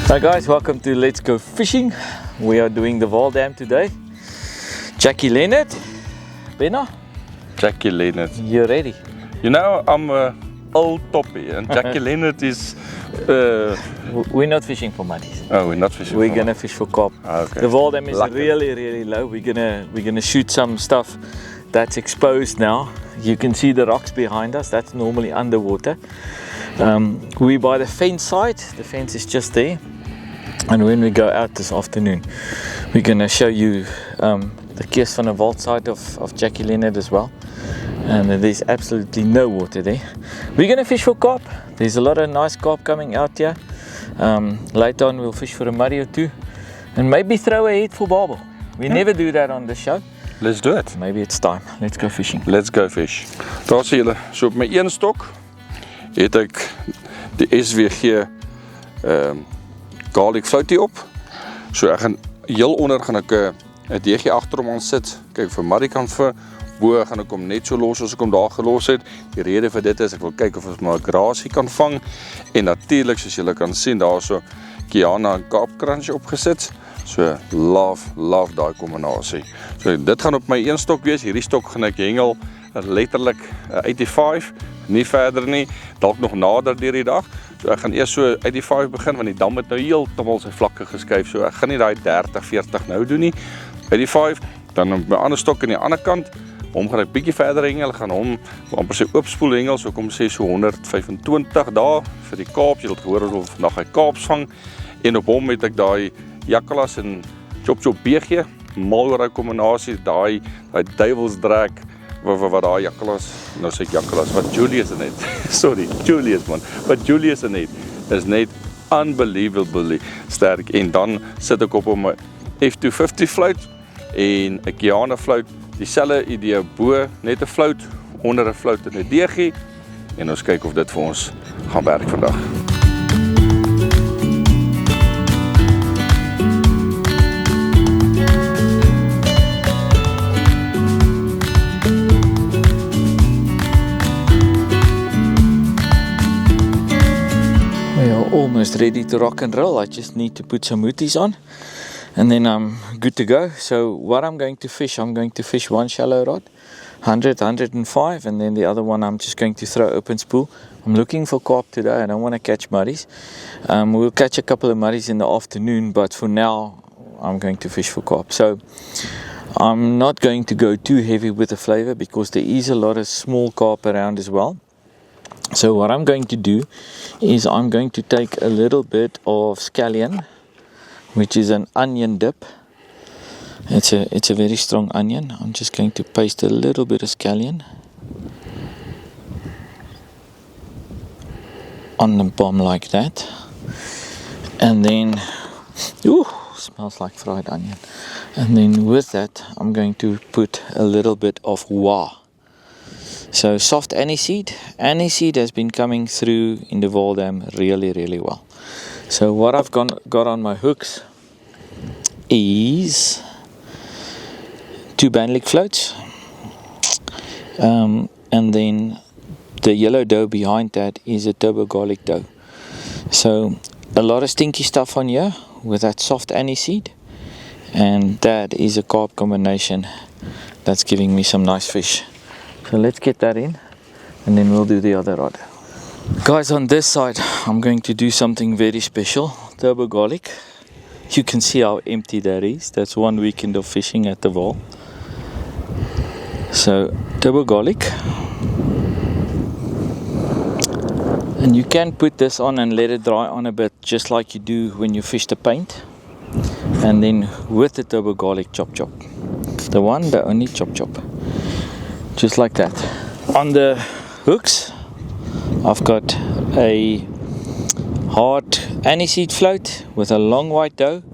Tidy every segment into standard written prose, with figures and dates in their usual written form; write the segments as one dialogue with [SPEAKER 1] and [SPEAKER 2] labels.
[SPEAKER 1] Hi guys, welcome to Let's Go Fishing. We are doing the Vaaldam today. Jacky Leonard, Benna,
[SPEAKER 2] Jacky Leonard.
[SPEAKER 1] you ready?
[SPEAKER 2] You know, I'm a old toppy, and Jacky Leonard is.
[SPEAKER 1] We're not fishing for muddies.
[SPEAKER 2] Oh, we're not fishing.
[SPEAKER 1] We're gonna fish for carp.
[SPEAKER 2] Okay.
[SPEAKER 1] The Vaaldam is
[SPEAKER 2] Lucky.
[SPEAKER 1] really low. We're gonna shoot some stuff that's exposed now. You can see the rocks behind us. That's normally underwater. We're by the fence side. The fence is just there. And when we go out this afternoon, we're going to show you the Kies van der Walt side of Jacky Leonard as well. And there's absolutely no water there. We're going to fish for carp. There's a lot of nice carp coming out here. Later on we'll fish for a muddy or two. And maybe throw a head for barbel. We never do that on the show.
[SPEAKER 2] Let's do it.
[SPEAKER 1] Maybe it's time. Let's go fishing.
[SPEAKER 2] Let's go fish. Daar sien julle, so op my een stok het ek die SWG garlic floutie op. So ek gaan heel onder gaan ek 'n deegie agter hom aan sit. Kyk vir Marie kan vir bo gaan ek hom net so los as ek hom daar gelos het. Die rede vir dit is ek wil kyk of ons maar grasie kan vang en natuurlik soos julle kan sien daar so Kiana en carp crunch opgesit. So love daai kombinasie. So dit gaan op my een stok wees. Hierdie stok gaan ek hengel letterlik 85, nie verder nie, dalk nog nader deur die dag. So ek gaan eers so 85 begin want die dam het nou heeltemal sy vlakke geskuif. So ek gaan nie daai 30, 40 nou doen nie. 85, dan op my ander stok aan die ander kant, hom gaan ek bietjie verder hengel, gaan hom amper sy oopspoel hengel, so kom sê so 125 daar vir die kaap. Jy het gehoor ons wil vandag hy kaaps vang en op hom het ek daai jakkalas en chop BG, mal oor hy kombinasie, daai duivelsdraak wat daai jakkalas, nou sê ek jakkalas, wat Julius in het, sorry, Julius man, wat Julius in het, is net unbelievably sterk, en dan sit ek op hom 'n F250 float, en 'n Kiana float, dieselfde idee, bo, net 'n float, onder 'n float en 'n DG, en ons kyk of dit vir ons gaan werk vandag.
[SPEAKER 1] Almost ready to rock and roll. I just need to put some hoodies on and then I'm good to go. So what I'm going to fish one shallow rod, 100, 105, and then the other one I'm just going to throw open spool. I'm looking for carp today. I don't want to catch muddies. We'll catch a couple of muddies in the afternoon, but for now I'm going to fish for carp. So I'm not going to go too heavy with the flavor because there is a lot of small carp around as well. So what I'm going to do is I'm going to take a little bit of scallion, which is an onion dip. It's a very strong onion. I'm just going to paste a little bit of scallion on the bomb like that. And then, ooh, smells like fried onion. And then with that, I'm going to put a little bit of wah. So soft aniseed. Aniseed has been coming through in the Vaaldam really well. So what I've got on my hooks is 2 bandlick floats. And then the yellow dough behind that is a turbo garlic dough. So a lot of stinky stuff on here with that soft aniseed. And that is a carp combination that's giving me some nice fish. So let's get that in and then we'll do the other rod. Guys, on this side I'm going to do something very special. Turbo garlic. You can see how empty that is. That's 1 weekend of fishing at the Vaal. So turbo garlic. And you can put this on and let it dry on a bit, just like you do when you fish the paint. And then with the turbo garlic, chop. The one, the only chop. Just like that. On the hooks, I've got a hard aniseed float with a long white dough,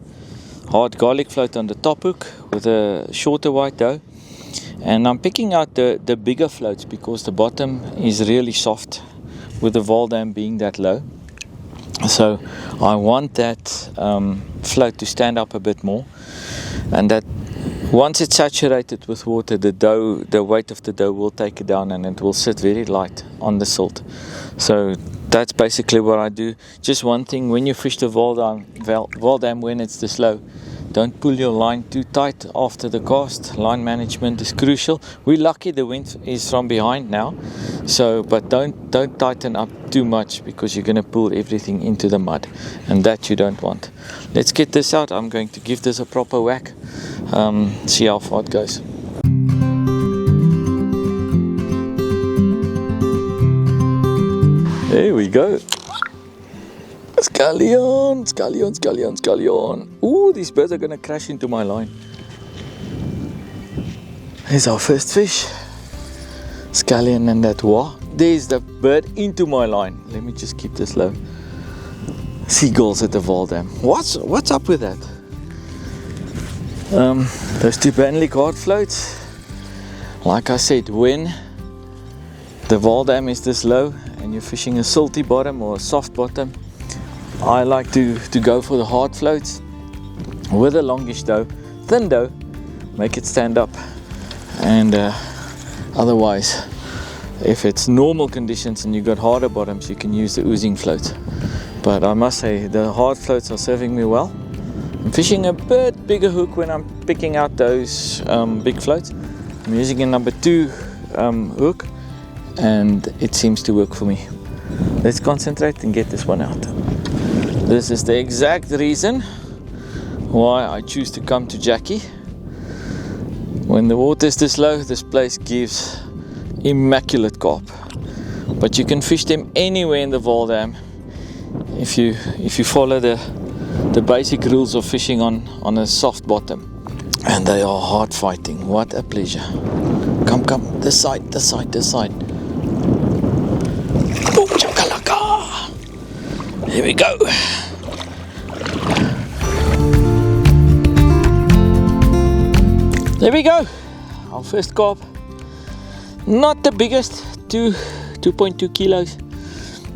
[SPEAKER 1] hard garlic float on the top hook with a shorter white dough, and I'm picking out the bigger floats because the bottom is really soft with the Vaaldam being that low. So I want that float to stand up a bit more, and that Once it's saturated with water, the weight of the dough will take it down and it will sit very light on the silt. So that's basically what I do. Just one thing, when you fish the Vaaldam when it's this low, don't pull your line too tight after the cast. Line management is crucial. We're lucky the wind is from behind now, but don't tighten up too much because you're going to pull everything into the mud, and that you don't want. Let's get this out. I'm going to give this a proper whack. See how far it goes. There we go. Scallion, scallion, scallion, scallion. Ooh, these birds are gonna crash into my line. Here's our first fish. Scallion and that wah. There's the bird into my line. Let me just keep this low. Seagulls at the Vaaldam. What's up with that? Those two Banley hard floats. Like I said, when the Vaaldam is this low and you're fishing a silty bottom or a soft bottom, I like to go for the hard floats with a longish dough, thin dough, make it stand up. And otherwise, if it's normal conditions and you've got harder bottoms, you can use the oozing float. But I must say, the hard floats are serving me well. I'm fishing a bit bigger hook when I'm picking out those big floats. I'm using a number 2 hook, and it seems to work for me. Let's concentrate and get this one out. This is the exact reason why I choose to come to Jacky. When the water is this low, this place gives immaculate carp. But you can fish them anywhere in the Vaaldam if you follow the basic rules of fishing on a soft bottom. And they are hard fighting. What a pleasure. Come, this side, this side, this side. Boom, chakalaka. Here we go. There we go. Our first carp. Not the biggest, 2.2 kilos.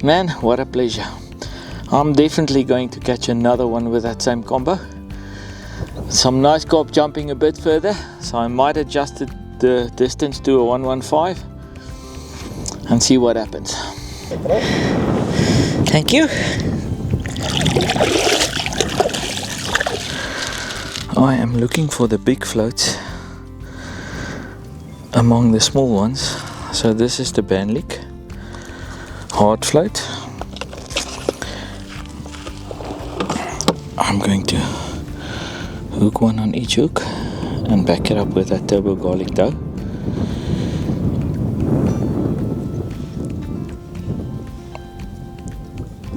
[SPEAKER 1] Man, what a pleasure. I'm definitely going to catch another one with that same combo. Some nice carp jumping a bit further, so I might adjust the distance to a 115 and see what happens. Thank you. I am looking for the big floats among the small ones. So this is the Banlik hard float. I'm going to hook one on each hook and back it up with that turbo garlic dough.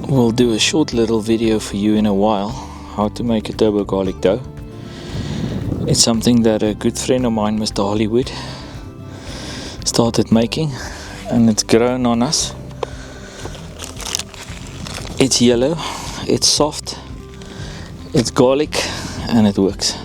[SPEAKER 1] We'll do a short little video for you in a while how to make a turbo garlic dough. It's something that a good friend of mine, Mr. Hollywood, started making, and it's grown on us. It's yellow, it's soft, it's garlic, and it works.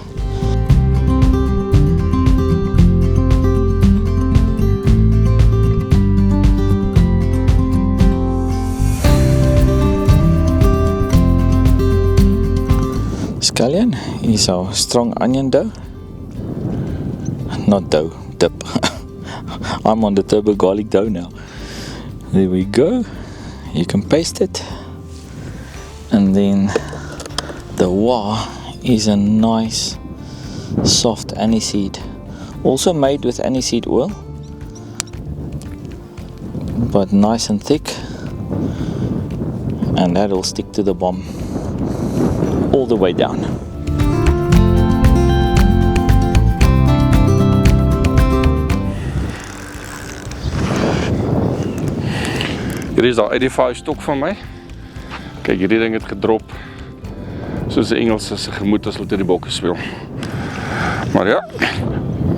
[SPEAKER 1] Scallion is our strong onion dough. Not dough, dip. I'm on the turbo garlic dough now. There we go. You can paste it. And then the wah is a nice soft aniseed. Also made with aniseed oil. But nice and thick. And that'll stick to the bomb all the way down.
[SPEAKER 2] Hier is al 85 stok van my. Kyk, hierdie ding het gedrop. Soos die Engels is gemoed as hulle die bokke speel. Maar ja,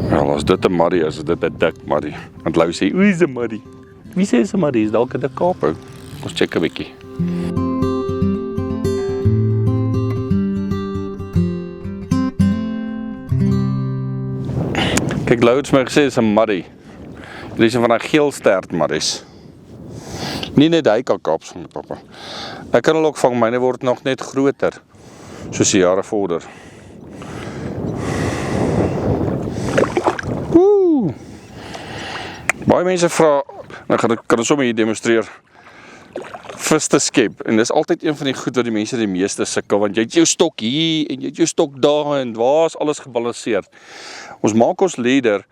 [SPEAKER 2] wel as dit 'n marrie is, dit 'n dik marrie. Want Lou sê, "Oei, is 'n marrie." Wie sê is 'n marrie? Is dalk 'n dik karp. Ons check 'n bietjie. Kyk, Lou het my gesê is 'n marrie. Dit is een van die geel stert marries. Nie net hy kan kaps van die papa. Ek kan hulle ook vang, myne word nog net groter, soos die jare vorder. Baie mense vra, nou kan ons sommer hier demonstreer, vis te skep, en dis altyd een van die goed wat die mense die meeste sukkel, want jy het jou stok hier, en jy het jou stok daar, en waar is alles gebalanceerd. Ons maak ons leader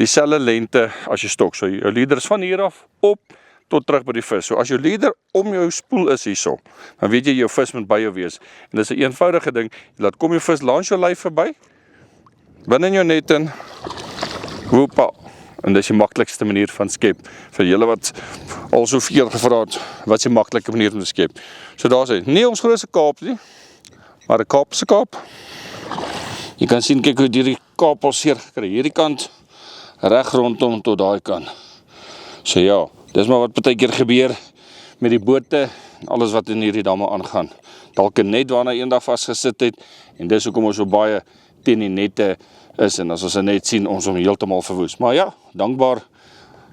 [SPEAKER 2] dieselfde lengte as jou stok, so jou leader is van hier af, op, tot terug by die vis. So as jou leader om jou spoel is hierso, dan weet jy jou vis moet by jou wees. En dis 'n eenvoudige ding, jy laat kom jou vis langs jou lyf verby, binne in jou net in, woepa. En dis die maklikste manier van skep. Vir julle wat al soveel gevra het, wat is die maklike manier om te skep? So daar sê, nie ons grootste kaap nie, maar 'n kaapse kaap. Jy kan sien, kyk hoe die kaap al seer gekry, hierdie kant, reg rondom tot daai kant. So ja, dis maar wat partykeer gebeur met die bote, en alles wat in hierdie damme aangaan. Dalk 'n net waarna eendag vasgesit het, en dis hoekom ons so baie teen die nette is, en as ons 'n net sien, ons hom heeltemal verwoes. Maar ja, dankbaar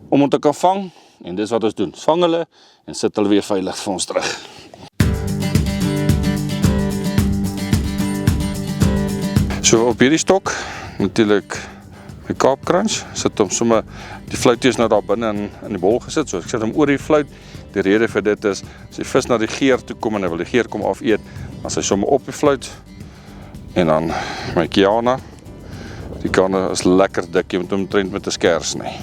[SPEAKER 2] om te kan vang, en dis wat ons doen. Vang hulle, en sit hulle weer veilig vir ons terug. So op hierdie stok, natuurlik my kaapkrans, sit hom sommer, die fluitjie is nou daar binne in die bol gesit, so ek sit hom oor die fluit. Die rede vir dit is, as die vis na die geer toe kom, en hy wil die geer kom afeet, dan sy sommer op die fluit, en dan my kiana, die kiana is lekker dik, jy moet hom omtrent met 'n skers sny.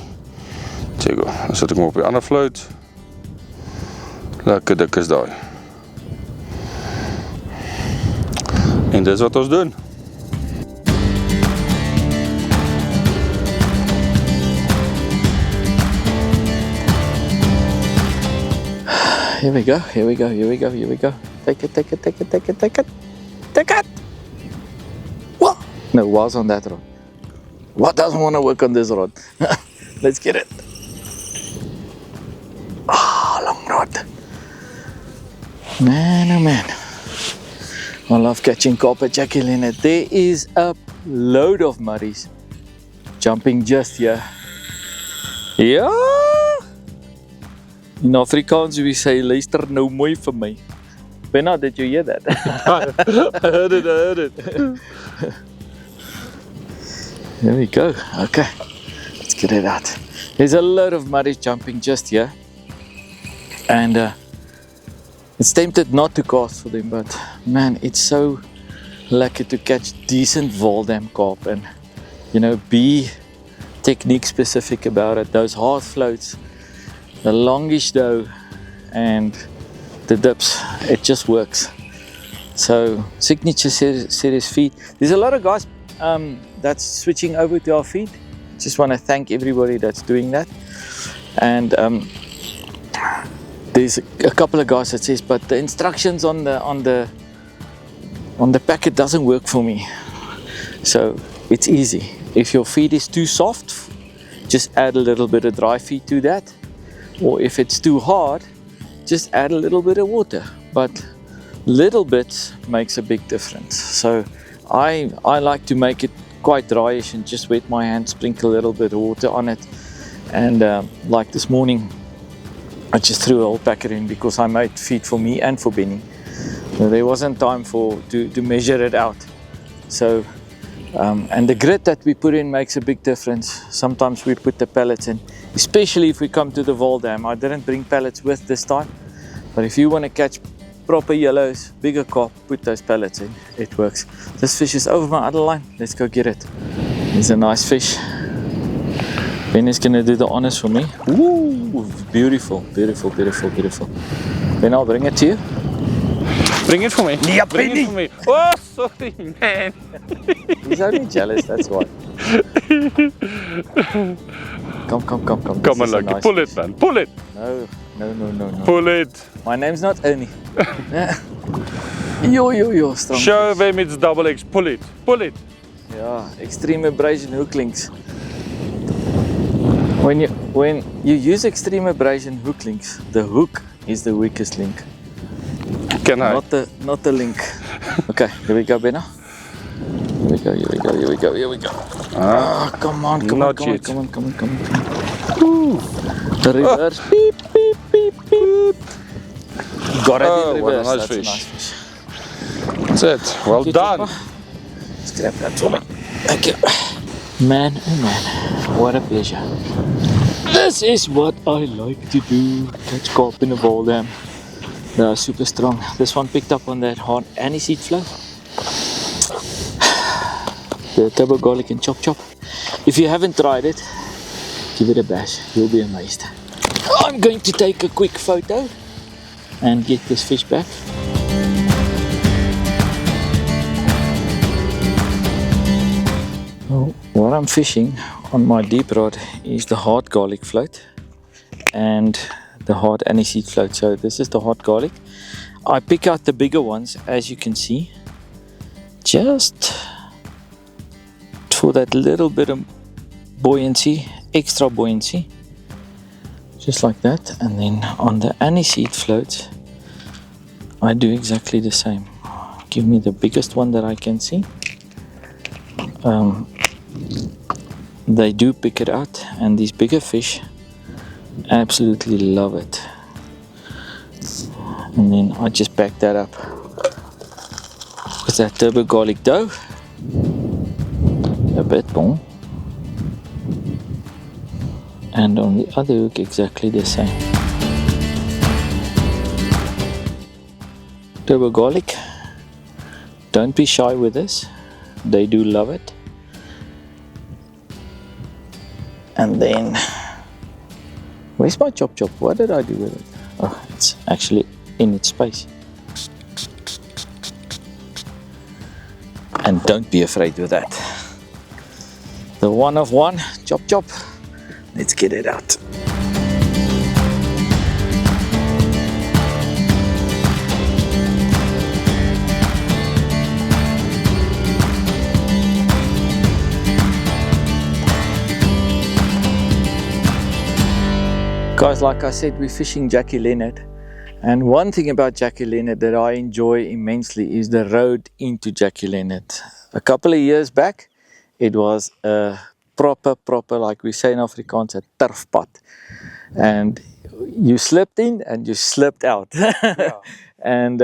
[SPEAKER 2] So, dan sit ek hom op die ander fluit, lekker dik is daai. En dis wat ons doen.
[SPEAKER 1] Here we go, here we go, here we go, here we go. Take it, take it, take it, take it, take it. Take it! What? No, was on that rod. What doesn't want to work on this rod? Let's get it. Ah, long rod. Man, oh man. I love catching carp at Jacky Leonard. There is a load of muddies jumping just here. Yeah! In Afrikaans we say, luister nou mooi vir my. Benna, did you hear that?
[SPEAKER 2] I heard it.
[SPEAKER 1] There we go. Okay, let's get it out. There's a lot of muddies jumping just here. And it's tempted not to cast for them, but man, it's so lucky to catch decent Vaaldam carp and, you know, be technique specific about it. Those hard floats, the longish dough, and the dips, it just works. So signature series feed. There's a lot of guys that's switching over to our feed. Just want to thank everybody that's doing that. And there's a couple of guys that says, but the instructions on the packet doesn't work for me. So it's easy. If your feed is too soft, just add a little bit of dry feed to that. Or if it's too hard, just add a little bit of water. But little bits makes a big difference. So I like to make it quite dryish and just wet my hand, sprinkle a little bit of water on it. And like this morning, I just threw a whole packet in because I made feed for me and for Benny. So there wasn't time to measure it out. So and the grit that we put in makes a big difference. Sometimes we put the pellets in, especially if we come to the Vaaldam. I didn't bring pellets with this time, but if you want to catch proper yellows, bigger carp, put those pellets in. It works. This fish is over my other line. Let's go get it. It's a nice fish. Ben is gonna do the honors for me. Ooh, beautiful, beautiful, beautiful, beautiful. Ben, I'll bring it to you.
[SPEAKER 2] Bring it for me.
[SPEAKER 1] Yeah,
[SPEAKER 2] Bring it for me. Oh, sorry, man.
[SPEAKER 1] He's only jealous, that's why. Come.
[SPEAKER 2] Come on, Lucky. Nice pull fish. It, man. Pull it.
[SPEAKER 1] No.
[SPEAKER 2] Pull it.
[SPEAKER 1] My name's not Ernie. Yo, strong.
[SPEAKER 2] Show them it's double X. Pull it.
[SPEAKER 1] Yeah, extreme abrasion hook links. When you use extreme abrasion hook links, the hook is the weakest link.
[SPEAKER 2] Can I?
[SPEAKER 1] Not the link. Okay, here we go, Benna. Here we go. Ah, come on. Ooh. The reverse. Beep. Got it in reverse.
[SPEAKER 2] What a nice fish. That's it. Well done.
[SPEAKER 1] Scrap that for me. Thank you. Man, oh man, what a pleasure. This is what I like to do. Catch carp in the Vaaldam. They are super strong. This one picked up on that hard aniseed float. The turbo garlic and chop chop. If you haven't tried it, give it a bash. You'll be amazed. I'm going to take a quick photo and get this fish back. Well, what I'm fishing on my deep rod is the hard garlic float and the hard aniseed float. So this is the hard garlic. I pick out the bigger ones, as you can see, just for that little bit of buoyancy, extra buoyancy, just like that. And then on the aniseed floats, I do exactly the same. Give me the biggest one that I can see. They do pick it out, and these bigger fish absolutely love it. And then I just back that up with that turbo garlic dough, a bit more, and on the other hook exactly the same. Turbo garlic, don't be shy with this, they do love it. And then, where's my chop chop? What did I do with it? Oh, it's actually in its space. And don't be afraid with that. The one of one, chop chop. Let's get it out. Guys, like I said, we're fishing Jacky Leonard, and one thing about Jacky Leonard that I enjoy immensely is the road into Jacky Leonard. A couple of years back, it was a proper, like we say in Afrikaans, a turfpad, and you slipped in and you slipped out. Yeah. And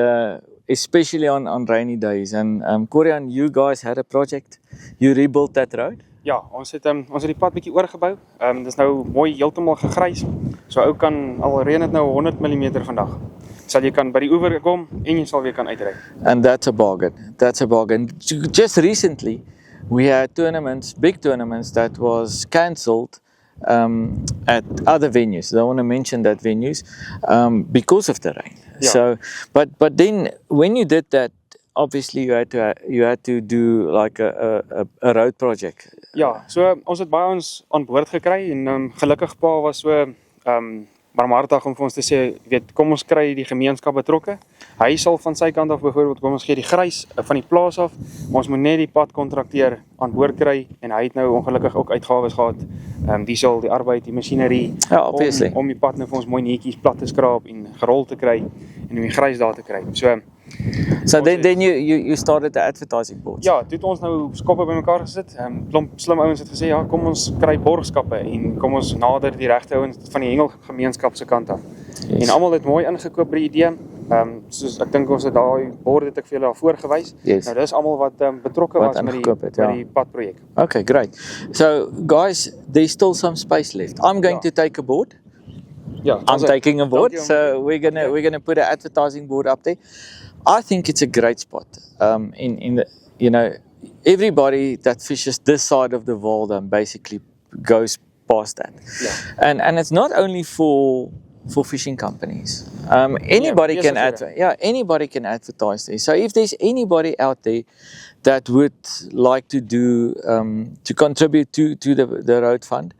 [SPEAKER 1] especially on rainy days. And Corian, you guys had a project, you rebuilt that road?
[SPEAKER 3] Ja, ons het die pad bietjie oorgebou. Dis nou mooi heeltemal gegrys. So ou kan al reën dit nou 100 mm vandag. Sal jy kan by die oewer kom en jy sal weer kan uitry.
[SPEAKER 1] And that's a bargain. That's a bargain. Just recently we had tournaments, big tournaments that was cancelled at other venues. I don't want to mention that venues because of the rain. Yeah. So but then when you did that, obviously you had to do like a road project.
[SPEAKER 3] Ja, so ons het baie ons aan boord gekry en gelukkig pa was so barmhartig om vir ons te sê, weet, kom ons kry die gemeenskap betrokke. Hy sal van sy kant af byvoorbeeld, kom ons gee die grys van die plaas af. Ons moet net die pad kontrakteer aan boord kry en hy het nou ongelukkig ook uitgawes gehad. Diesel, die arbeid, die masjinerie,
[SPEAKER 1] ja,
[SPEAKER 3] om die pad nou vir ons mooi netjies plat te skraap en gerol te kry en om die grys daar te kry.
[SPEAKER 1] So then you started the advertising board.
[SPEAKER 3] Ja, toe het ons nou skoppe bymekaar gesit. Klomp slim ouens het gesê, ja, kom ons kry borgskappe en kom ons nader die regte ouens van die hengelgemeenskap se kant af. Yes. En almal het mooi ingekoop by die idee. Soos ek dink ons het daai bord het ek vir julle al voorgewys.
[SPEAKER 1] Yes.
[SPEAKER 3] Nou dis almal wat betrokke was met die padprojek.
[SPEAKER 1] Okay, great. So guys, there's still some space left. I'm going to take a board.
[SPEAKER 3] Yeah,
[SPEAKER 1] I'm taking a board, so we're gonna put an advertising board up there. I think it's a great spot. In the, you know, everybody that fishes this side of the Vaaldam basically goes past that. Yeah. And it's not only for fishing companies. Anybody can anybody can advertise there. So if there's anybody out there that would like to do to contribute to the road fund,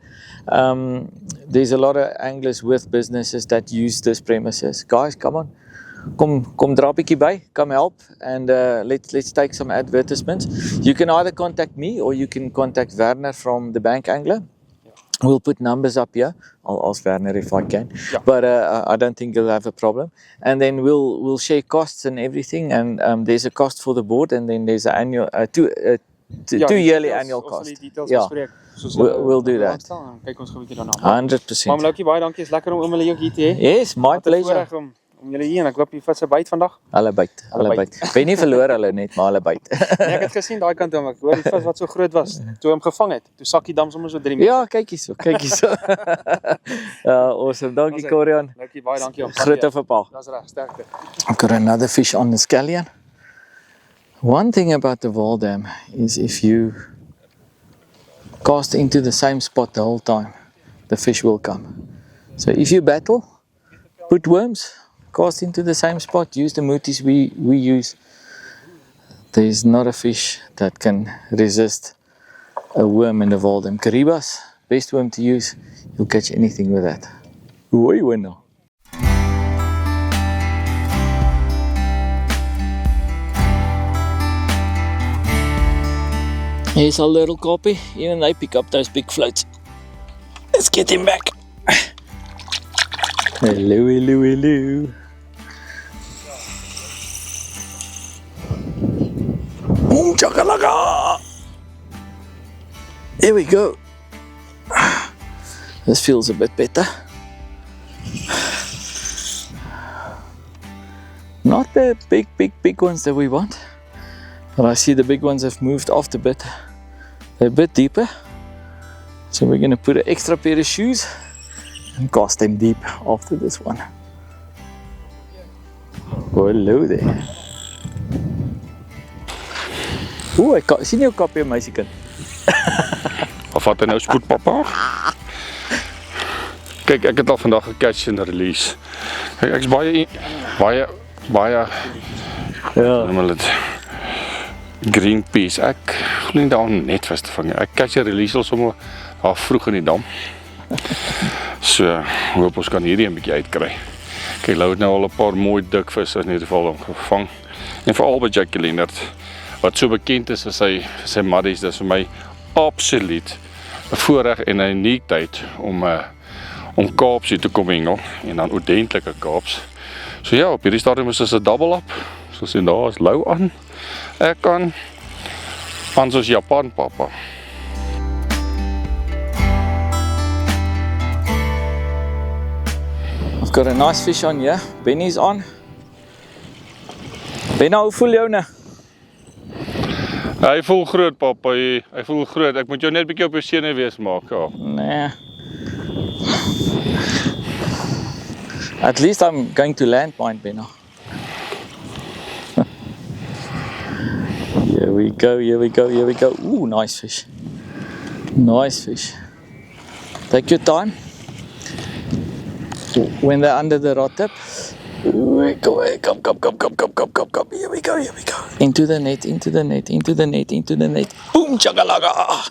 [SPEAKER 1] there's a lot of anglers with businesses that use this premises. Guys, come on. Kom dra 'n bietjie by, come help, and let's take some advertisements. You can either contact me or you can contact Werner from the Bank Angler. We'll put numbers up here. I'll ask Werner if I can, but I don't think he'll have a problem. And then we'll share costs and everything. And there's a cost for the board, and then there's an annual two yearly annual cost. Yeah, we'll do that. 100%.
[SPEAKER 3] Maar Loukie, baie dankie, is lekker om oom Leeuw hier te hê.
[SPEAKER 1] Yes, my pleasure.
[SPEAKER 3] om julle hier en ek hoop die vis 'n byt vandag.
[SPEAKER 1] Hulle byt. Ik weet niet verloor hulle net, maar hulle byt.
[SPEAKER 3] Nee, ek het gesien daai kant toe, maar ek hoor die vis wat so groot was, toe hom gevang het. Toe sak die dam sommer so 3 meter.
[SPEAKER 1] Ja, kyk hierso. Awesome. Dankie Corian.
[SPEAKER 3] Dankie, baie dankie om.
[SPEAKER 1] Groete vir pa.
[SPEAKER 3] Dis reg, sterkte.
[SPEAKER 1] I've got another fish on the scallion. One thing about the Vaaldam is if you cast into the same spot the whole time, the fish will come. So if you battle, put worms, cast into the same spot, use the mooties we use. There's not a fish that can resist a worm in the Vaaldam. Karibas, best worm to use. You'll catch anything with that. Oei, winnaar. Here's our little copy. Even they pick up those big floats. Let's get him back. Hello, hello, hello. Chakalaka! Here we go. This feels a bit better. Not the big ones that we want. But I see the big ones have moved off the bit. They're a bit deeper. So we're going to put an extra pair of shoes and cast them deep after this one. Hello there. Oeh, ek sien jou kapie meisiekind.
[SPEAKER 2] Of vat hy nou spoed papa? Kyk, ek het al vandag gecatch en release. Kyk, ek's baie
[SPEAKER 1] Ja.
[SPEAKER 2] noem hulle dit Greenpeace. Ek glo nie daar net vas te vang. Ek catch en release al sommer daar vroeg in die dam. So, hoop ons kan hierdie 'n bietjie uitkry. Kyk, Lou het nou al 'n paar mooi dik visse in hierdie geval gevang. En veral by Jacky Leonard, wat so bekend is vir sy muddies. Dis vir my absoluut 'n voorreg en 'n uniekheid om Kaaps hier te kom hengel en dan ordentlike Kaaps. So ja, op hierdie stadium is dit 'n double up. So sien daar is Lou aan. Ek aan soos Japan papa.
[SPEAKER 1] I've got a nice fish on here. Benny's on. Benna, hoe voel jou nou?
[SPEAKER 2] Hy voel groot papa, hy voel groot. Ek moet jou net 'n bietjie op jou senuwees maak. Ja.
[SPEAKER 1] Nee. At least I'm going to land mine, Benna. Here we go, here we go, here we go. Ooh, nice fish. Nice fish. Take your time. When they're under the rod tip. Ooh, come. Here we go, here we go. Into the net, into the net, into the net, into the net. Boom, chakalaga.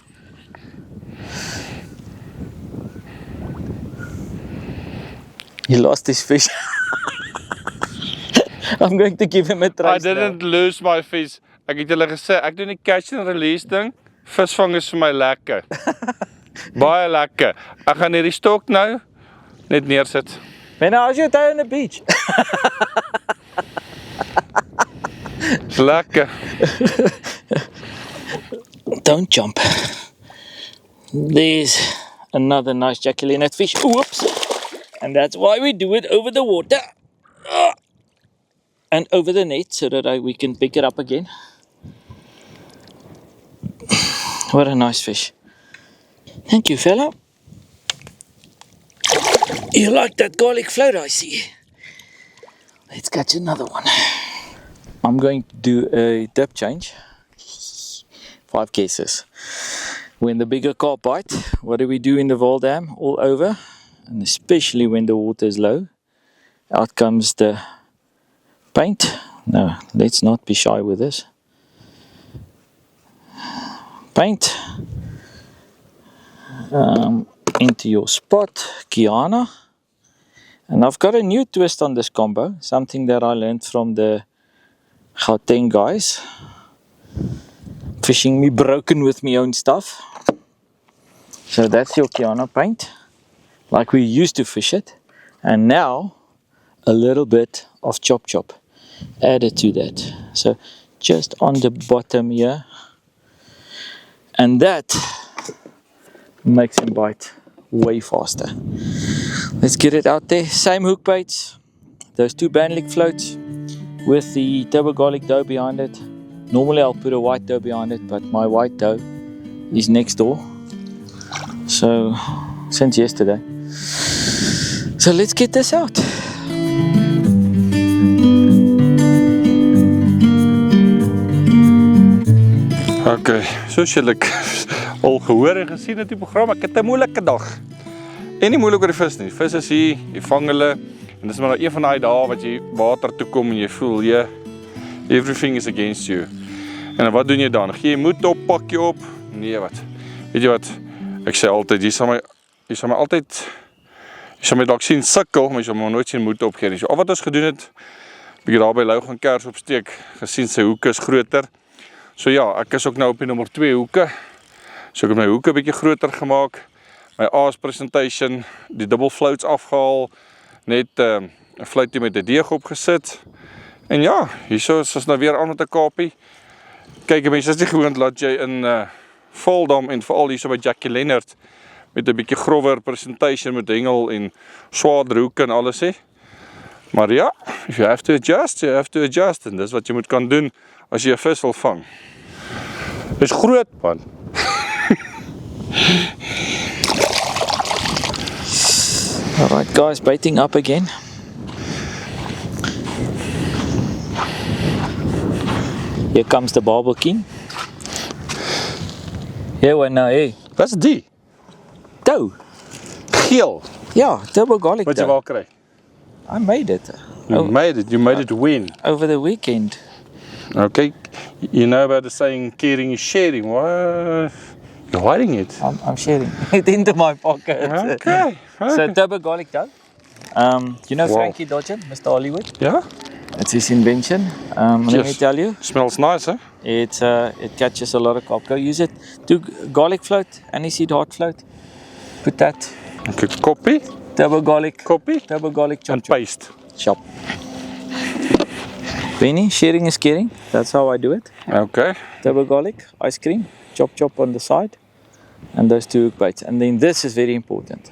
[SPEAKER 1] He lost his fish. I'm going to give him a try.
[SPEAKER 2] I didn't lose my fish. Ek het julle gesê, ek doen die catch and release ding. Visvang is vir my lekker. Baie lekker. Ek gaan hierdie stok nou net neersit.
[SPEAKER 1] Man, how's your day on the beach?
[SPEAKER 2] Dis lekker.
[SPEAKER 1] Don't jump. There's another nice Jacky Leonard fish. Whoops. And that's why we do it over the water. And over the net so that we can pick it up again. What a nice fish. Thank you, fella. You like that garlic float, I see. Let's catch another one. I'm going to do a dip change. 5 cases. When the bigger carp bite, what do we do in the Vaaldam? All over, and especially when the water is low, out comes the paint. No, let's not be shy with this. Paint into your spot, Kiana. And I've got a new twist on this combo, something that I learned from the Gauteng guys. Fishing me broken with my own stuff. So that's your Kiana paint, like we used to fish it. And now a little bit of chop chop added to that. So just on the bottom here. And that makes him bite way faster. Let's get it out there. Same hook baits. those 2 Banlick floats with the turbo garlic dough behind it. Normally I'll put a white dough behind it, but my white dough is next door. So, since yesterday. So let's get this out.
[SPEAKER 2] Okay, soos julle al gehoor en gesien het die program, ek het 'n moeilike dag. En nie moeilik oor die vis nie. Vis is hier, jy vang hulle en dis maar een van daai dae wat jy water toe kom en jy voel everything is against you. En wat doen jy dan? Gee jy moed op, pak jy op? Nee, wat? Weet jy wat? Ek sê altyd, jy sal my dalk sien sukkel, maar jy sal my nooit sien moed opgee nie. So al wat ons gedoen het, bietjie daar by Lou gaan kers opsteek, gesien sy hoeke is groter. So ja, ek is ook nou op die nommer 2 hoeke. So ek het my hoeke bietjie groter gemaak. My aas presentation, die dubbel floats afgehaal, net 'n fluitie met 'n deeg opgesit. En ja, hierso is ons nou weer aan met 'n kapie. Kyk, mense is nie gewoond laat jy in Vaaldam en veral hierso by Jacky Leonard met 'n bietjie grower presentation met hengel en swaarder hoeke en alles hè. Maar ja, if you have to adjust, you have to adjust. En dis wat jy moet kan doen as jy 'n vis wil vang. Dis groot man.
[SPEAKER 1] Alright guys, baiting up again. Here comes the Barbel King. Here one now, hey.
[SPEAKER 2] Wat's die?
[SPEAKER 1] Dough.
[SPEAKER 2] Geel.
[SPEAKER 1] Yeah, turbo garlic
[SPEAKER 2] Wat jy
[SPEAKER 1] dough.
[SPEAKER 2] wel kry.
[SPEAKER 1] I made it.
[SPEAKER 2] You made it win.
[SPEAKER 1] Over the weekend.
[SPEAKER 2] Okay, you know about the saying caring is sharing. What? You're hiding it.
[SPEAKER 1] I'm sharing it into my pocket.
[SPEAKER 2] Okay.
[SPEAKER 1] So turbo garlic dough. You know
[SPEAKER 2] Wow.
[SPEAKER 1] Frankie Dodgen, Mr. Hollywood?
[SPEAKER 2] Yeah?
[SPEAKER 1] It's his invention. Let me
[SPEAKER 2] Yes.
[SPEAKER 1] tell you,
[SPEAKER 2] Smells nice, huh?
[SPEAKER 1] it catches a lot of carp. Go use it. Do garlic float, aniseed hot float. Put that.
[SPEAKER 2] Okay, copy,
[SPEAKER 1] Turbo garlic chop
[SPEAKER 2] and
[SPEAKER 1] chop.
[SPEAKER 2] paste.
[SPEAKER 1] Chop. Benny, sharing is caring. That's how I do it.
[SPEAKER 2] Okay.
[SPEAKER 1] Turbo garlic, ice cream, chop chop on the side, and those 2 hook bites. And then this is very important.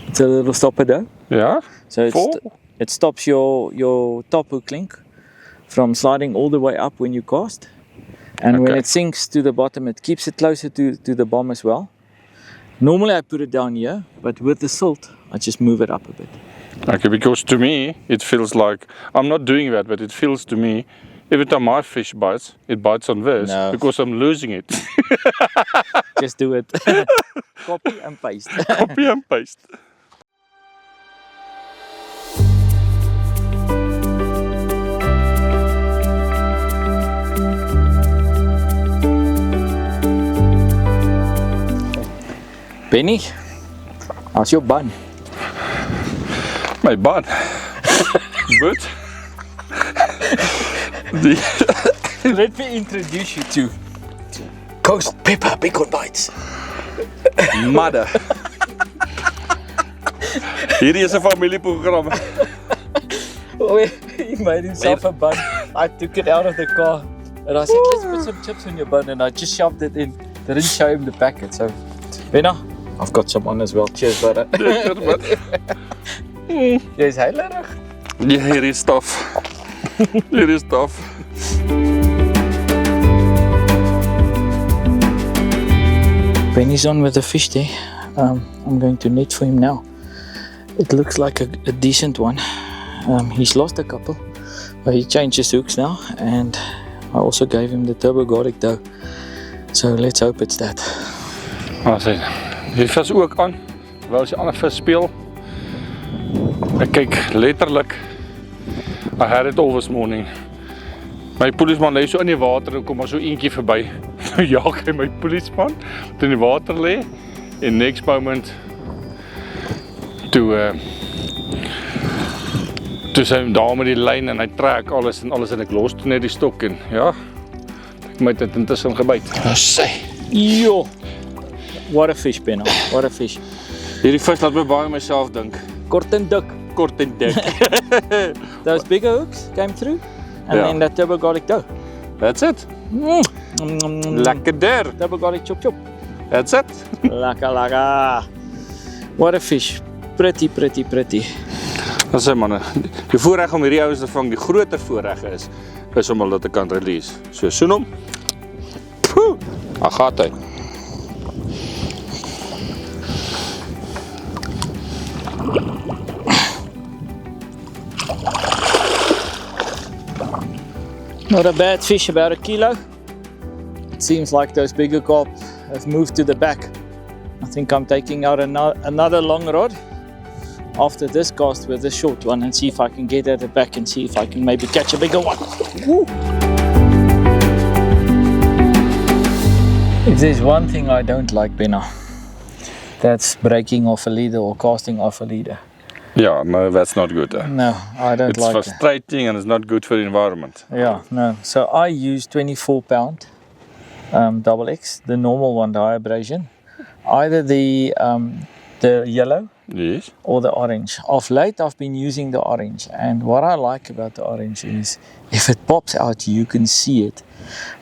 [SPEAKER 1] It's a little stopper dough.
[SPEAKER 2] Yeah?
[SPEAKER 1] So
[SPEAKER 2] Full?
[SPEAKER 1] it stops your top hook link from sliding all the way up when you cast. And when
[SPEAKER 2] Okay.
[SPEAKER 1] it sinks to the bottom, it keeps it closer to the bottom as well. Normally I put it down here, but with the silt, I just move it up a bit.
[SPEAKER 2] Okay, because to me, it feels like, I'm not doing that, but it feels to me, every time my fish bites, it bites on this,
[SPEAKER 1] No.
[SPEAKER 2] because I'm losing it.
[SPEAKER 1] Just do it. Copy and paste.
[SPEAKER 2] Copy and paste.
[SPEAKER 1] Benny, how's your bun?
[SPEAKER 2] My bun. Good.
[SPEAKER 1] Let me introduce you to Ghost Pepper Bacon Bites.
[SPEAKER 2] Madde. Hierdie is 'n familieprogram.
[SPEAKER 1] Oh, he made himself a bun. I took it out of the car and I said, let's put some chips on your bun, and I just shoved it in. Didn't show him the packet, so Benna, I've got some on as well. Cheers, brother. Jy's heilerig.
[SPEAKER 2] Ja, hier is stof. Hier is stof.
[SPEAKER 1] Benny's on with the fish there. I'm going to net for him now. It looks like a decent one. He's lost a couple, but he changed his hooks now, and I also gave him the turbo garlic dough. So let's hope it's that.
[SPEAKER 2] Maar sien, hier vis ook aan, terwyl as die ander vis speel. Ek kyk letterlik, I had it all this morning. My polisman lê so in die water en kom maar so eentjie verby. Nou jaag hy my polisman wat in die water lê en next moment toe sy daar met die lyn en hy trek alles en ek los toe net die stok en ja, ek het dit intussen gebyt. Sê.
[SPEAKER 1] Yo! What a fish, Benna. What a fish.
[SPEAKER 2] Hierdie vis laat my baie aan myself dink.
[SPEAKER 1] Kort en dik.
[SPEAKER 2] Kort en dik.
[SPEAKER 1] Those bigger hooks came through, and
[SPEAKER 2] Yeah.
[SPEAKER 1] then that turbo garlic dough.
[SPEAKER 2] That's it. Lekker.
[SPEAKER 1] Turbo garlic chop chop.
[SPEAKER 2] That's it.
[SPEAKER 1] Laka laka. What a fish. Pretty, pretty, pretty.
[SPEAKER 2] Dan sê manne, die voorreg om hierdie ouens te vang, die groter voorreg is om hulle te kan release. So soen hom. Poeh, daar gaat hy.
[SPEAKER 1] Not a bad fish, about a kilo. It seems like those bigger carp have moved to the back. I think I'm taking out another long rod after this cast with a short one and see if I can get at the back and see if I can maybe catch a bigger one. Woo. If there's one thing I don't like, Benna, that's breaking off a leader or casting off a leader.
[SPEAKER 2] Yeah, no, that's not good.
[SPEAKER 1] No, I don't
[SPEAKER 2] It's
[SPEAKER 1] like it.
[SPEAKER 2] frustrating and it's not good for the environment.
[SPEAKER 1] Yeah, no. So I use 24 pound double X, the normal one, the high abrasion. Either the yellow
[SPEAKER 2] Yes.
[SPEAKER 1] or the orange. Of late I've been using the orange, and what I like about the orange is if it pops out you can see it,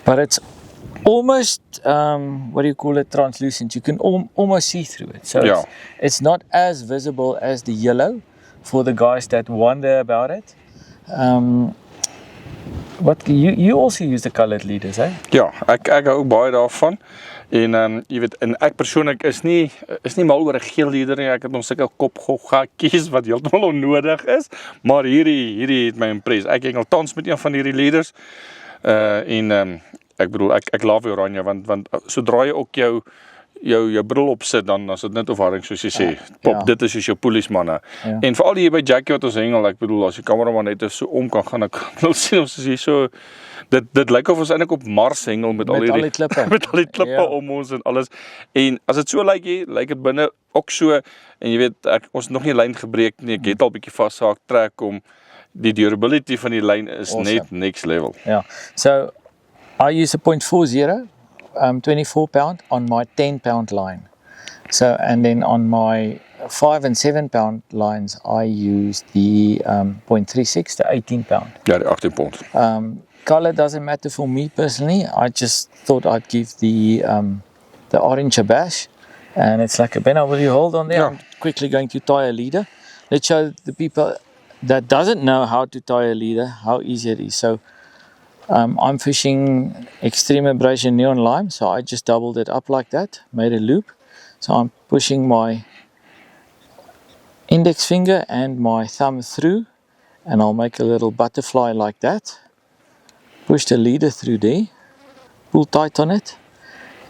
[SPEAKER 1] but it's almost what do you call it, translucent. You can almost see through it, so
[SPEAKER 2] Yeah.
[SPEAKER 1] it's not as visible as the yellow for the guys that wonder about it. What you also use the colored leaders, eh?
[SPEAKER 2] Ja, ek hou ook baie daarvan. En jy weet, en ek persoonlik is nie mal oor 'n geel leader nie. Ek het nog sulke kopgoggatjies wat heeltemal onnodig is, maar hierdie het my impress. Ek hengel tans met een van hierdie leaders. Ek bedoel ek laaf die oranje want sodra jy ook jou bril opsit, dan as dit net opwarring soos jy sê, pop, dit is soos jou polismanne. Ja. En veral hier by Jacky wat ons hengel, ek bedoel as die kameraman net so om kan gaan, ek wil sien of jy so dit lyk of ons eintlik op Mars hengel met al die
[SPEAKER 1] klippe.
[SPEAKER 2] met al die klippe om ons en alles. En as dit so lyk dit binne ook so, en jy weet ons het nog nie lyn gebreek nie, ek het al bietjie vashaak trek om die durability van die lyn is awesome. Net next level.
[SPEAKER 1] Yeah. So I use a 0.40 24 pound on my 10 pound line. So, and then on my 5 and 7 pound lines, I use the 0.36 to 18 pound.
[SPEAKER 2] Ja, die 18 pond.
[SPEAKER 1] Color doesn't matter for me personally. I just thought I'd give the orange a bash. And it's like, Benna, will you hold on there?
[SPEAKER 2] Yeah.
[SPEAKER 1] I'm quickly going to tie a leader. Let's show the people that doesn't know how to tie a leader how easy it is. So I'm fishing extreme abrasion neon lime, so I just doubled it up like that, made a loop. So I'm pushing my index finger and my thumb through, and I'll make a little butterfly like that. Push the leader through there, pull tight on it,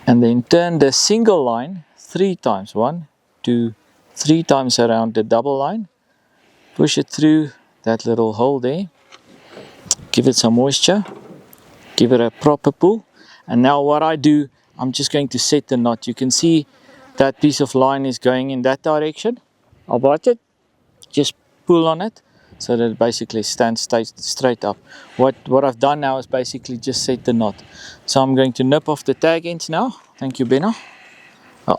[SPEAKER 1] and then turn the single line 3 times, 1, 2, 3 times around the double line. Push it through that little hole there, give it some moisture, give it a proper pull, and now what I do, I'm just going to set the knot. You can see that piece of line is going in that direction. I'll bite it, just pull on it so that it basically stands straight up. What I've done now is basically just set the knot. So I'm going to nip off the tag ends now. Thank you, Benna.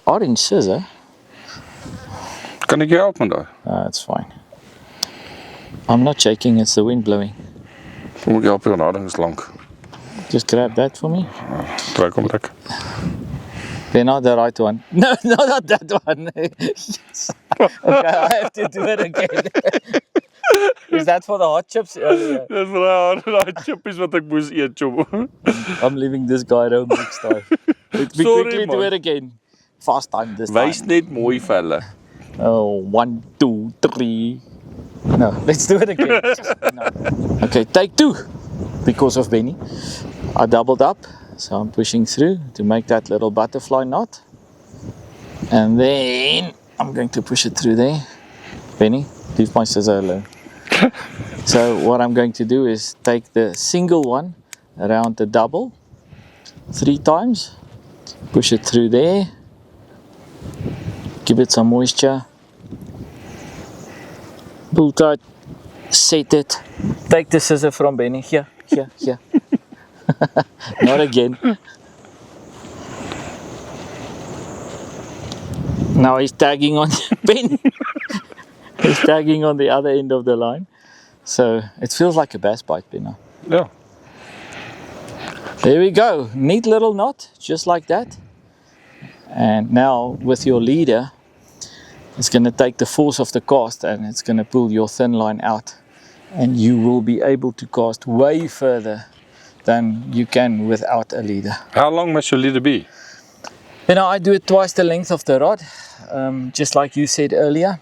[SPEAKER 1] Orange scissor.
[SPEAKER 2] Kan ek jou help met daai?
[SPEAKER 1] It's fine. I'm not shaking, it's the wind blowing.
[SPEAKER 2] Hoe moet ek help jou nading is lank.
[SPEAKER 1] Just grab that for me.
[SPEAKER 2] Trek om trek.
[SPEAKER 1] Benna, the right one. No, not that one. Yes. Okay, I have to do it again. Is that for the hot chips?
[SPEAKER 2] Dis vir daai chippies wat ek moes eet, chop.
[SPEAKER 1] I'm leaving this guy home next time. We quickly do it again. Fast time this time.
[SPEAKER 2] Wys net mooi vir hulle.
[SPEAKER 1] Oh, 1, 2, 3. No, let's do it again. No. Okay, take 2. Because of Benny, I doubled up, so I'm pushing through to make that little butterfly knot, and then I'm going to push it through there. Benny, leave my scissor alone. So what I'm going to do is take the single one around the double 3 times, push it through there, give it some moisture, pull tight, set it, take the scissor from Benny, here. Not again. Now he's tagging on Benny. He's tagging on the other end of the line. So it feels like a bass bite, Benna.
[SPEAKER 2] Ja.
[SPEAKER 1] There we go. Neat little knot, just like that. And now with your leader, it's going to take the force of the cast and it's going to pull your thin line out, and you will be able to cast way further than you can without a leader.
[SPEAKER 2] How long must your leader be?
[SPEAKER 1] I do it twice the length of the rod, just like you said earlier.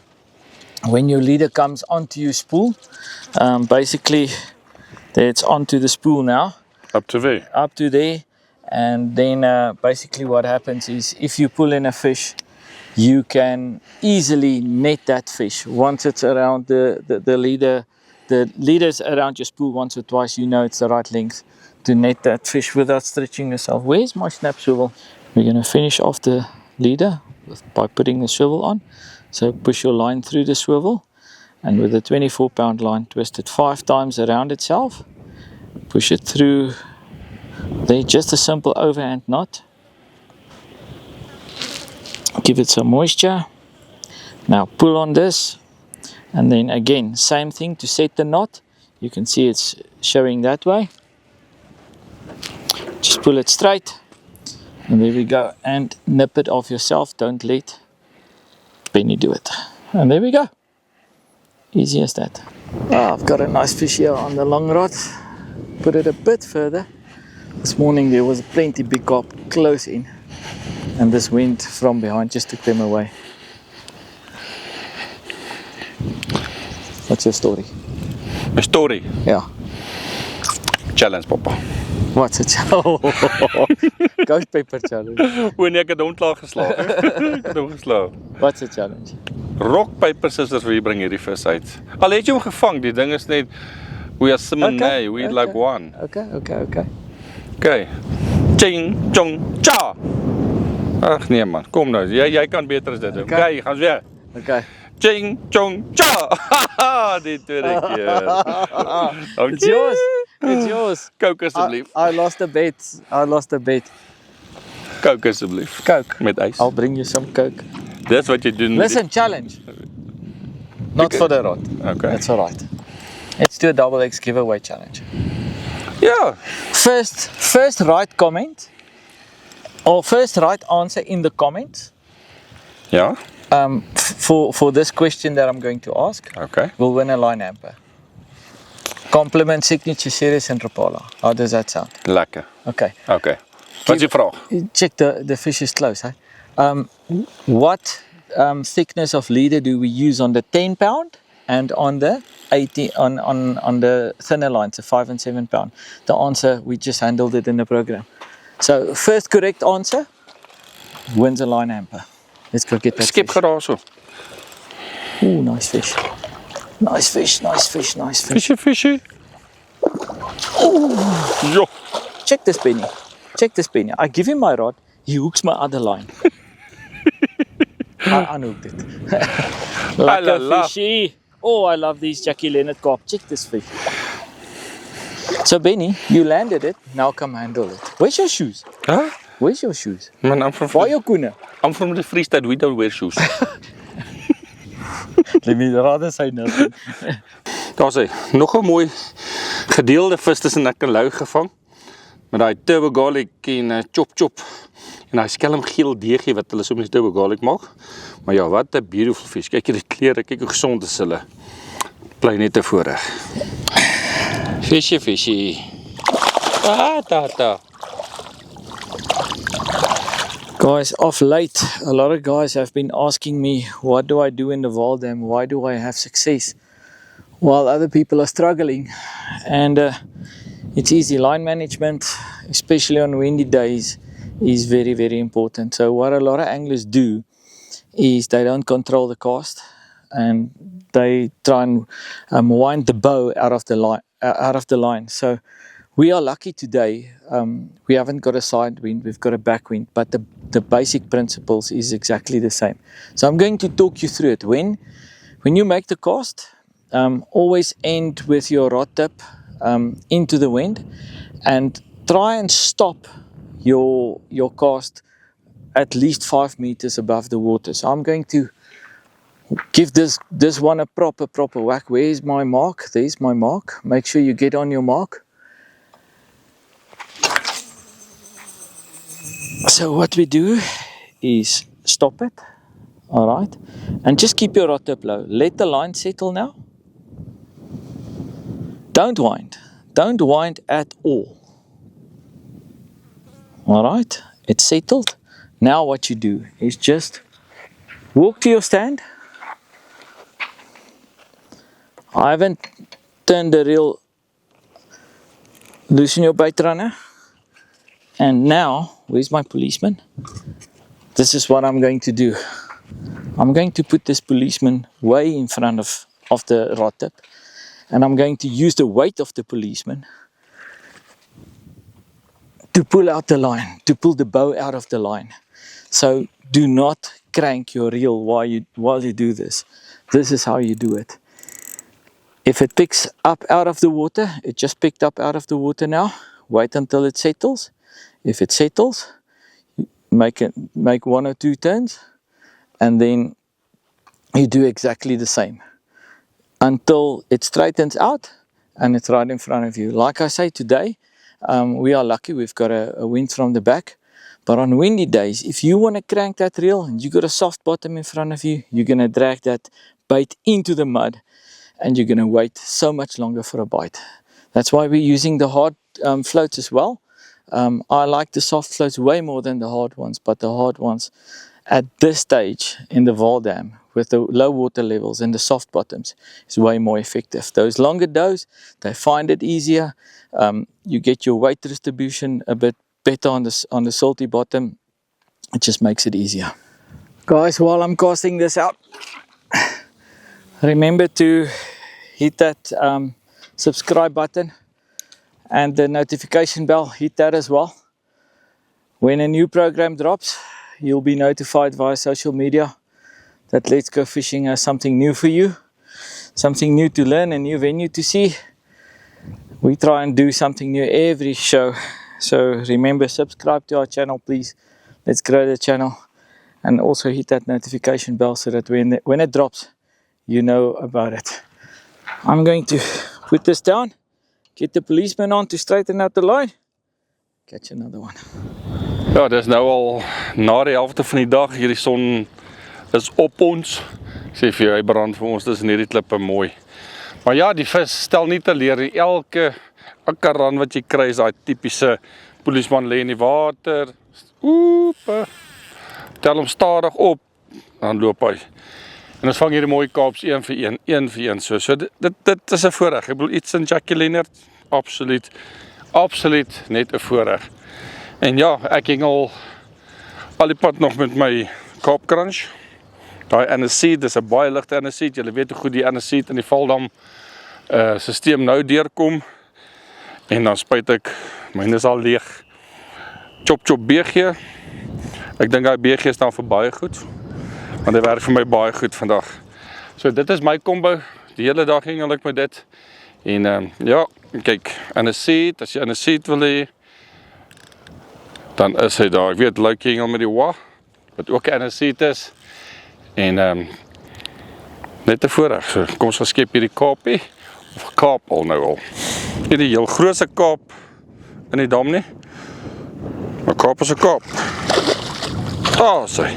[SPEAKER 1] When your leader comes onto your spool, basically it's onto the spool now.
[SPEAKER 2] Up to there.
[SPEAKER 1] Up to there, and then basically what happens is if you pull in a fish, you can easily net that fish once it's around the leader. The leader's around your spool once or twice, you know it's the right length to net that fish without stretching yourself. Where's my snap swivel? We're going to finish off the leader by putting the swivel on. So push your line through the swivel, and with a 24-pound line, twist it 5 times around itself. Push it through there, just a simple overhand knot. Give it some moisture. Now pull on this, and then again, same thing to set the knot. You can see it's showing that way. Just pull it straight, and there we go. And nip it off yourself. Don't let Benny do it. And there we go. Easy as that. I've got a nice fish here on the long rod. Put it a bit further. This morning there was plenty big carp close in, and this wind from behind just took them away. What's your story?
[SPEAKER 2] My story?
[SPEAKER 1] Yeah.
[SPEAKER 2] Challenge, papa.
[SPEAKER 1] What's a challenge? Ghost paper challenge.
[SPEAKER 2] Wanneer ek het hom klaar geslaag. Ek het hom geslaag.
[SPEAKER 1] What's a challenge?
[SPEAKER 2] Rock, paper, scissors, wie bring hierdie vis uit? Al het jy hom gevang, die ding is net, we are similar, we like one.
[SPEAKER 1] Okay.
[SPEAKER 2] Okay. Ching, chong, cha! Ag nee man, kom nou, jy kan beter as dit doen. Okay, gaan weer.
[SPEAKER 1] Okay.
[SPEAKER 2] Ching, chong, cha! Die tweede keer.
[SPEAKER 1] It's yours. It's yours.
[SPEAKER 2] Coke asseblief.
[SPEAKER 1] I lost a bet.
[SPEAKER 2] Coke asseblief.
[SPEAKER 1] Coke.
[SPEAKER 2] Met ys.
[SPEAKER 1] I'll bring you some Coke.
[SPEAKER 2] Dis wat jy doen.
[SPEAKER 1] Listen, challenge. Not for the rod.
[SPEAKER 2] Okay.
[SPEAKER 1] That's alright. Let's do a double X giveaway challenge.
[SPEAKER 2] Yeah.
[SPEAKER 1] First right comment, or first right answer in the comments.
[SPEAKER 2] Yeah.
[SPEAKER 1] For this question that I'm going to ask,
[SPEAKER 2] Okay.
[SPEAKER 1] will win a line hamper. Compliment, signature series and Rapala. How does that sound?
[SPEAKER 2] Lekker.
[SPEAKER 1] Okay.
[SPEAKER 2] Okay. Wat is die vraag?
[SPEAKER 1] Check the fish is close. Hey? What thickness of leader do we use on the 10-pound and on the 80 on the thinner lines, the 5 and 7 pound? The answer, we just handled it in the program. So first correct answer wins a line hamper. Let's go get that
[SPEAKER 2] Skip
[SPEAKER 1] fish.
[SPEAKER 2] geraas so.
[SPEAKER 1] Ooh, nice fish. Nice fish.
[SPEAKER 2] Fishy. Jo.
[SPEAKER 1] Check this penny. I give him my rod, he hooks my other line. I unhooked it. Lekker fishy. Oh, I love these Jacky Leonard carp. Check this fish. So Benny, you landed it, now come handle it. Where's your shoes?
[SPEAKER 2] Huh?
[SPEAKER 1] Where's your shoes?
[SPEAKER 2] Man, I'm from
[SPEAKER 1] Waar jou koene?
[SPEAKER 2] I'm from the Free State, we don't wear shoes.
[SPEAKER 1] Let me rather say nothing.
[SPEAKER 2] Daar sê, nog 'n mooi gedeelde vis tussen ek en Lou gevang. Met daai turbo garlic en chop. En daai skelmgeel deegie wat hulle so met turbo garlic maak. Maar ja, wat 'n beautiful fish. Kyk hierdie kleure, kyk hoe gesond is hulle. Bly net te voorreg. Fishy. Ta.
[SPEAKER 1] Guys, of late, a lot of guys have been asking me, what do I do in the Vaaldam? Why do I have success while other people are struggling? And it's easy. Line management, especially on windy days, is very, very important. So what a lot of anglers do is they don't control the cast and they try and wind the bow out of the line. So we are lucky today. We haven't got a side wind, we've got a backwind, but the basic principles is exactly the same. So I'm going to talk you through it. When you make the cast, always end with your rod tip into the wind and try and stop your cast at least 5 meters above the water. So I'm going to give this one a proper whack. Where's my mark? There's my mark. Make sure you get on your mark. So what we do is stop it Alright? And just keep your rod tip low. Let the line settle now. Don't wind. Don't wind at all. Alright? It's settled. Now what you do is just walk to your stand. I haven't turned the reel. Loosen your bait runner. And now, where's my policeman? This is what I'm going to do. I'm going to put this policeman way in front of the rod tip. And I'm going to use the weight of the policeman to pull out the line, to pull the bow out of the line. So do not crank your reel while you do this. This is how you do it. If it picks up out of the water, it just picked up out of the water now. Wait until it settles. If it settles, make 1 or 2 turns, and then you do exactly the same until it straightens out and it's right in front of you. Like I say, today we are lucky we've got a wind from the back, but on windy days, if you want to crank that reel and you got a soft bottom in front of you, you're going to drag that bait into the mud and you're going to wait so much longer for a bite. That's why we're using the hard floats as well. I like the soft floats way more than the hard ones, but the hard ones at this stage in the Vaaldam with the low water levels and the soft bottoms is way more effective. Those longer does, they find it easier. You get your weight distribution a bit better on the salty bottom. It just makes it easier. Guys, while I'm casting this out, remember to hit that subscribe button and the notification bell, hit that as well. When a new program drops, you'll be notified via social media that Let's Go Fishing has something new for you, something new to learn, a new venue to see. We try and do something new every show. So remember, subscribe to our channel, please. Let's grow the channel. And also hit that notification bell so that when it drops, you know about it. I'm going to put this down, get the policeman on to straighten out the line, catch another one.
[SPEAKER 2] Ja, dit is nou al na die helfte van die dag. Hierdie son is op ons. Ek sê vir jou, hy brand vir ons tussen hierdie klippe mooi. Maar ja, die vis stel nie teleur nie. Elke akkeran wat jy kry is daai tipiese polisman lê in die water. Oep. Tel hom stadig op, dan loop hy. En ons vang hierdie mooi kaaps een vir een. So dit is 'n voorreg. Ek bedoel, iets in Jacky Leonard, absoluut net 'n voorreg. En ja, ek hengel al die pad nog met my carp crunch. Daai aniseed, dis 'n baie ligte aniseed. Julle weet hoe goed die aniseed in die Vaaldam stelsel nou deurkom. En dan spuit ek, myne is al leeg. Chop BG. Ek dink daai BG is dan vir baie goed. Want dit werk vir my baie goed vandag. So dit is my combo. Die hele dag hengel ek met dit. En ja, kyk, aniseed, as jy aniseed wil hê, dan is hy daar. Ek weet, leuk hengel met die wa, wat ook aniseed is. En net 'n voorreg. So kom ons geskep hierdie kaapie, of kaap al nou al. Nie die heel grootste kaap in die dam nie. Maar kaap is 'n kaap. Sê.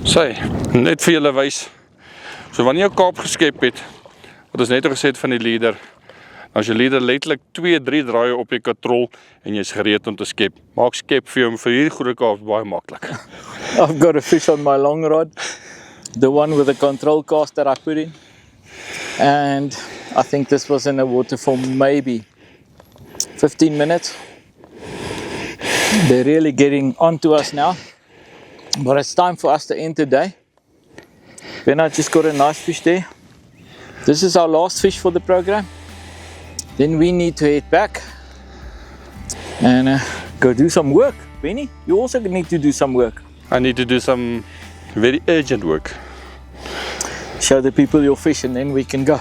[SPEAKER 2] Sê, net vir julle wys. So wanneer jy 'n kaap geskep het, wat ons net gesê het van die leader, as jy leader letterlik 2-3 draaie op die katrol en jy's gereed om te skep. Maak skep vir hom vir hierdie groot kaap baie maklik.
[SPEAKER 1] I've got a fish on my long rod, the one with the control cast that I put in, and I think this was in the water for maybe 15 minutes. They're really getting onto us now, but it's time for us to end today. Ben, I just got a nice fish there. This is our last fish for the program. Then we need to head back and go do some work. Benny, you also need to do some work.
[SPEAKER 2] I need to do some very urgent work.
[SPEAKER 1] Show the people your fish and then we can go.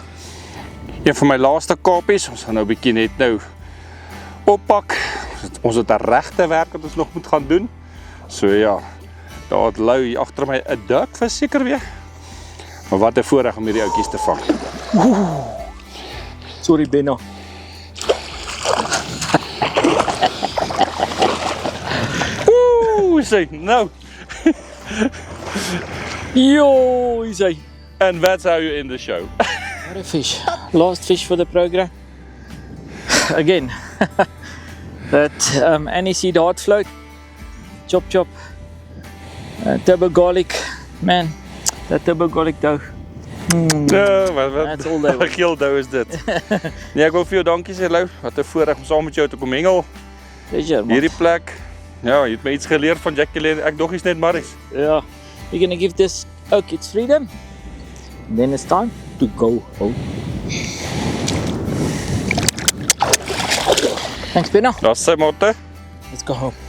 [SPEAKER 2] Een van my laaste kaapies, ons gaan nou 'n bietjie net nou oppak. Ons het 'n regte werk wat ons nog moet gaan doen. So ja, daar het lui hier agter my 'n duikvis seker weer. Maar wat 'n voorreg om hierdie outjies te vang.
[SPEAKER 1] Sorry Benno.
[SPEAKER 2] is hy. Nou.
[SPEAKER 1] Yo, is hy.
[SPEAKER 2] And that's how you end the show.
[SPEAKER 1] What a fish. Last fish for the program. Again. That aniseed hard float. Chop chop. Turbo garlic. Man, that turbo garlic dough. That's all they
[SPEAKER 2] Wat geel dou is dit. Nee, ek wil vir jou dankie sê, Lou. Wat 'n voorreg om saam met jou te kom hengel.
[SPEAKER 1] Pleasure, man.
[SPEAKER 2] Hierdie plek. Ja, jy het my iets geleer van Jacky Leonard. Ek dog is net Maries.
[SPEAKER 1] Yeah. We're gonna give this oak its freedom. Then it's time to go home. Thanks, Pino.
[SPEAKER 2] Daar's sy motte.
[SPEAKER 1] Let's go home.